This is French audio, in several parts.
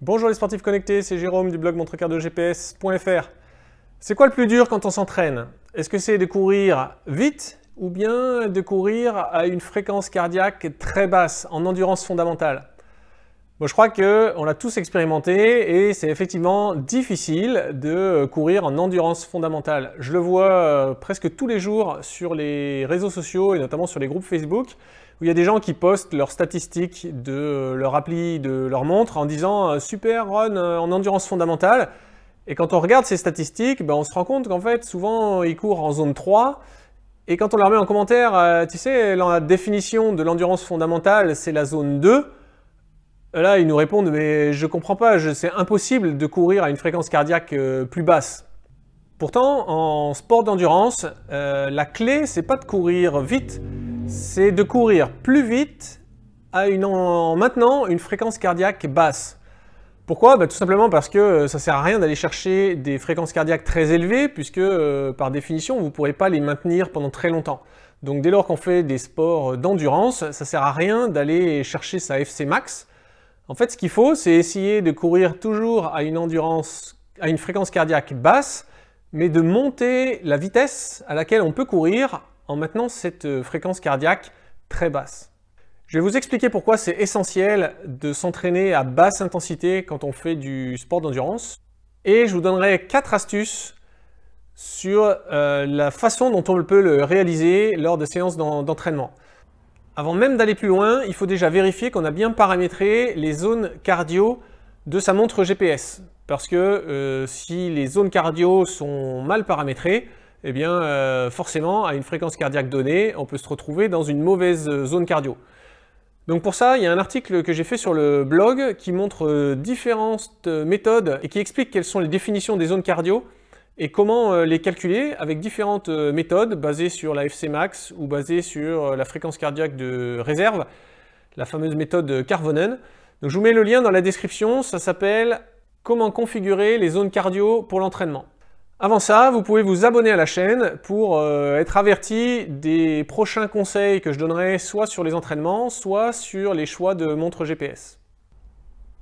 Bonjour les sportifs connectés, c'est Jérôme du blog montrecardiogps.fr. C'est quoi le plus dur quand on s'entraîne? Est-ce que c'est de courir vite ou bien de courir à une fréquence cardiaque très basse en endurance fondamentale? Bon, je crois qu'on l'a tous expérimenté et c'est effectivement difficile de courir en endurance fondamentale. Je le vois presque tous les jours sur les réseaux sociaux et notamment sur les groupes Facebook où il y a des gens qui postent leurs statistiques de leur appli, de leur montre en disant « super run en endurance fondamentale ». Et quand on regarde ces statistiques, on se rend compte qu'en fait souvent ils courent en zone 3 et quand on leur met en commentaire, tu sais, la définition de l'endurance fondamentale c'est la zone 2. Là, ils nous répondent « mais je comprends pas, c'est impossible de courir à une fréquence cardiaque plus basse ». Pourtant, en sport d'endurance, la clé, c'est pas de courir vite, c'est de courir plus vite en maintenant une fréquence cardiaque basse. Pourquoi? Tout simplement parce que ça sert à rien d'aller chercher des fréquences cardiaques très élevées, puisque par définition, vous ne pourrez pas les maintenir pendant très longtemps. Donc dès lors qu'on fait des sports d'endurance, ça sert à rien d'aller chercher sa FC max. En fait, ce qu'il faut, c'est essayer de courir toujours à une fréquence cardiaque basse, mais de monter la vitesse à laquelle on peut courir en maintenant cette fréquence cardiaque très basse. Je vais vous expliquer pourquoi c'est essentiel de s'entraîner à basse intensité quand on fait du sport d'endurance. Et je vous donnerai 4 astuces sur la façon dont on peut le réaliser lors de séances d'entraînement. Avant même d'aller plus loin, il faut déjà vérifier qu'on a bien paramétré les zones cardio de sa montre GPS. Parce que si les zones cardio sont mal paramétrées, eh bien forcément, à une fréquence cardiaque donnée, on peut se retrouver dans une mauvaise zone cardio. Donc pour ça, il y a un article que j'ai fait sur le blog qui montre différentes méthodes et qui explique quelles sont les définitions des zones cardio et comment les calculer avec différentes méthodes basées sur la FC max ou basées sur la fréquence cardiaque de réserve, la fameuse méthode Karvonen. Donc je vous mets le lien dans la description, ça s'appelle « Comment configurer les zones cardio pour l'entraînement ». Avant ça, vous pouvez vous abonner à la chaîne pour être averti des prochains conseils que je donnerai soit sur les entraînements, soit sur les choix de montre GPS.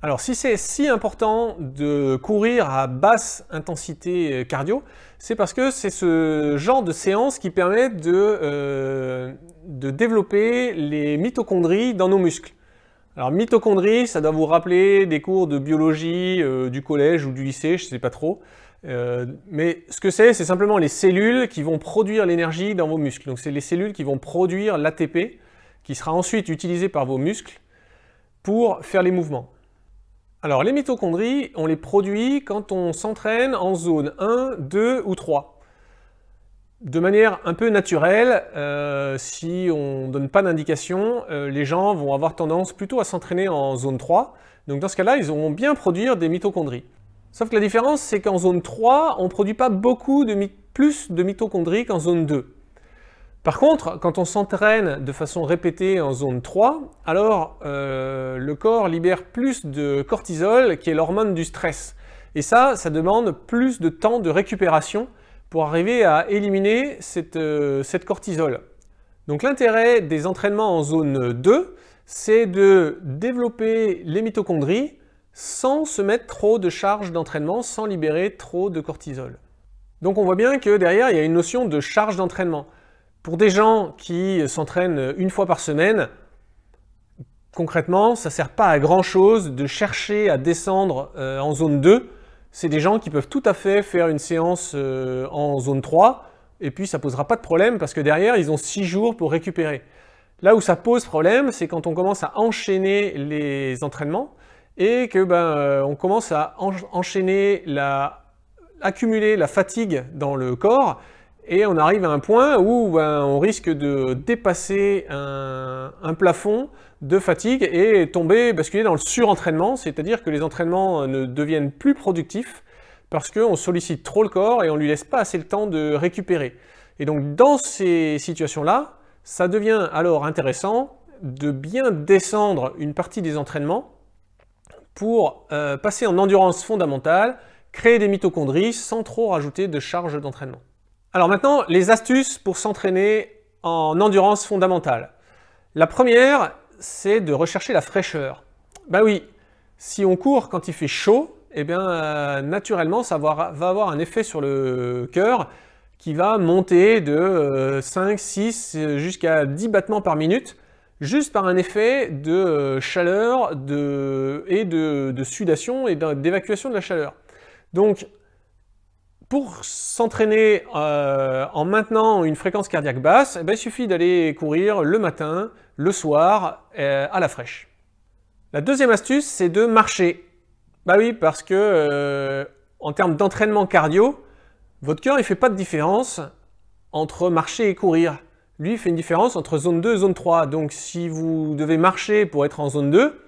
Alors si c'est si important de courir à basse intensité cardio, c'est parce que c'est ce genre de séance qui permet de développer les mitochondries dans nos muscles. Alors mitochondries, ça doit vous rappeler des cours de biologie du collège ou du lycée, je ne sais pas trop. Mais ce que c'est simplement les cellules qui vont produire l'énergie dans vos muscles. Donc c'est les cellules qui vont produire l'ATP qui sera ensuite utilisé par vos muscles pour faire les mouvements. Alors les mitochondries, on les produit quand on s'entraîne en zone 1, 2 ou 3. De manière un peu naturelle, si on ne donne pas d'indication, les gens vont avoir tendance plutôt à s'entraîner en zone 3. Donc dans ce cas-là, ils vont bien produire des mitochondries. Sauf que la différence, c'est qu'en zone 3, on ne produit pas plus de mitochondries qu'en zone 2. Par contre, quand on s'entraîne de façon répétée en zone 3, alors le corps libère plus de cortisol, qui est l'hormone du stress. Et ça demande plus de temps de récupération pour arriver à éliminer cette cortisol. Donc l'intérêt des entraînements en zone 2, c'est de développer les mitochondries sans se mettre trop de charge d'entraînement, sans libérer trop de cortisol. Donc on voit bien que derrière, il y a une notion de charge d'entraînement. Pour des gens qui s'entraînent une fois par semaine, concrètement, ça ne sert pas à grand chose de chercher à descendre en zone 2. C'est des gens qui peuvent tout à fait faire une séance en zone 3 et puis ça ne posera pas de problème parce que derrière, ils ont 6 jours pour récupérer. Là où ça pose problème, c'est quand on commence à enchaîner les entraînements et que on commence à accumuler la fatigue dans le corps. Et on arrive à un point où on risque de dépasser un plafond de fatigue et basculer dans le surentraînement, c'est-à-dire que les entraînements ne deviennent plus productifs parce qu'on sollicite trop le corps et on ne lui laisse pas assez le temps de récupérer. Et donc dans ces situations-là, ça devient alors intéressant de bien descendre une partie des entraînements pour passer en endurance fondamentale, créer des mitochondries sans trop rajouter de charge d'entraînement. Alors maintenant, les astuces pour s'entraîner en endurance fondamentale. La première, c'est de rechercher la fraîcheur. Ben oui, Si on court quand il fait chaud, eh bien, naturellement, ça va avoir un effet sur le cœur qui va monter de 5, 6 jusqu'à 10 battements par minute, juste par un effet de chaleur et de sudation et d'évacuation de la chaleur. Donc, pour s'entraîner en maintenant une fréquence cardiaque basse, eh bien, il suffit d'aller courir le matin, le soir, à la fraîche. La deuxième astuce, c'est de marcher. Bah oui, parce que en termes d'entraînement cardio, votre cœur ne fait pas de différence entre marcher et courir. Lui, il fait une différence entre zone 2 et zone 3. Donc, si vous devez marcher pour être en zone 2,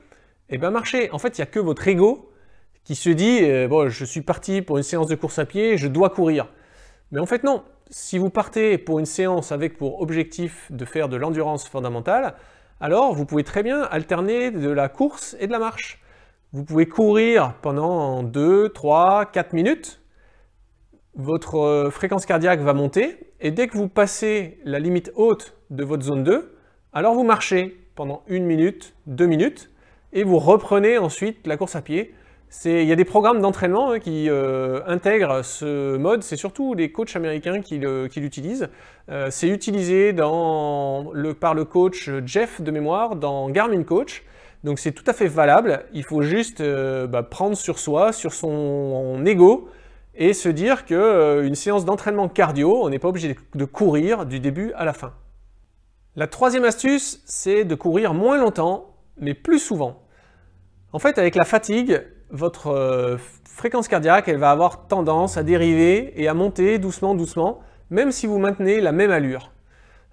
eh bien marchez. En fait, il n'y a que votre ego qui se dit bon, je suis parti pour une séance de course à pied, je dois courir. Mais en fait, non. Si vous partez pour une séance avec pour objectif de faire de l'endurance fondamentale, alors vous pouvez très bien alterner de la course et de la marche. Vous pouvez courir pendant 2, 3, 4 minutes. Votre fréquence cardiaque va monter et dès que vous passez la limite haute de votre zone 2, alors vous marchez pendant 1 minute, 2 minutes et vous reprenez ensuite la course à pied. Il y a des programmes d'entraînement qui intègrent ce mode, c'est surtout les coachs américains qui l'utilisent. C'est utilisé par le coach Jeff de mémoire dans Garmin Coach, donc c'est tout à fait valable. Il faut juste prendre sur soi, sur son ego, et se dire qu'une séance d'entraînement cardio, on n'est pas obligé de courir du début à la fin. La troisième astuce, c'est de courir moins longtemps, mais plus souvent. En fait, avec la fatigue, votre fréquence cardiaque, elle va avoir tendance à dériver et à monter doucement, doucement, même si vous maintenez la même allure.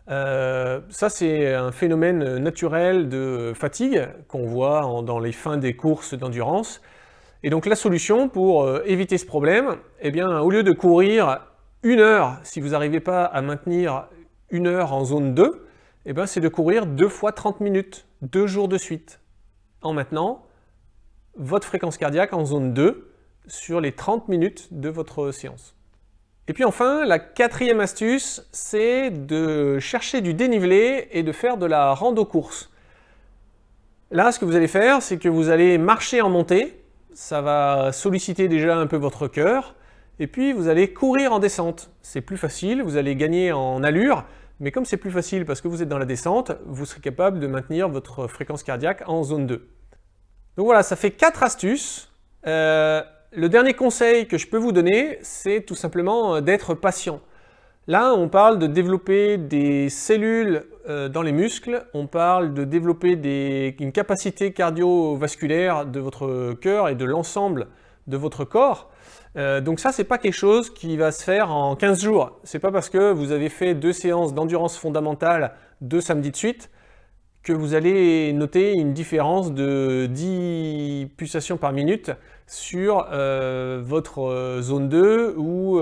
Ça, c'est un phénomène naturel de fatigue qu'on voit dans les fins des courses d'endurance. Et donc la solution pour éviter ce problème, eh bien, au lieu de courir 1 heure, si vous n'arrivez pas à maintenir 1 heure en zone 2, eh bien, c'est de courir 2 fois 30 minutes, 2 jours de suite, en maintenant votre fréquence cardiaque en zone 2 sur les 30 minutes de votre séance. Et puis enfin, la quatrième astuce, c'est de chercher du dénivelé et de faire de la rando-course. Là, ce que vous allez faire, c'est que vous allez marcher en montée. Ça va solliciter déjà un peu votre cœur, et puis vous allez courir en descente. C'est plus facile, vous allez gagner en allure, mais comme c'est plus facile parce que vous êtes dans la descente, vous serez capable de maintenir votre fréquence cardiaque en zone 2. Donc voilà, ça fait 4 astuces. Le dernier conseil que je peux vous donner, c'est tout simplement d'être patient. Là, on parle de développer des cellules dans les muscles, on parle de développer une capacité cardiovasculaire de votre cœur et de l'ensemble de votre corps. Donc ça, c'est pas quelque chose qui va se faire en 15 jours. C'est pas parce que vous avez fait 2 séances d'endurance fondamentale 2 samedis de suite que vous allez noter une différence de 10 pulsations par minute sur votre zone 2 ou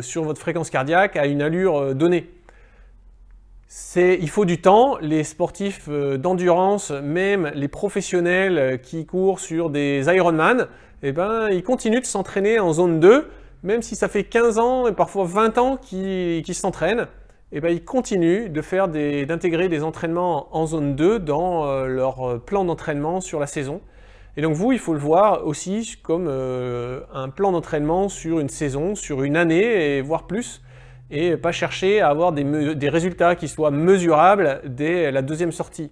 sur votre fréquence cardiaque à une allure donnée. Il faut du temps. Les sportifs d'endurance, même les professionnels qui courent sur des Ironman, eh ben, ils continuent de s'entraîner en zone 2, même si ça fait 15 ans et parfois 20 ans qu'ils s'entraînent. Eh ben, ils continuent d'intégrer des entraînements en zone 2 dans leur plan d'entraînement sur la saison. Et donc vous, il faut le voir aussi comme un plan d'entraînement sur une saison, sur une année, et voire plus, et pas chercher à avoir des résultats qui soient mesurables dès la 2e sortie.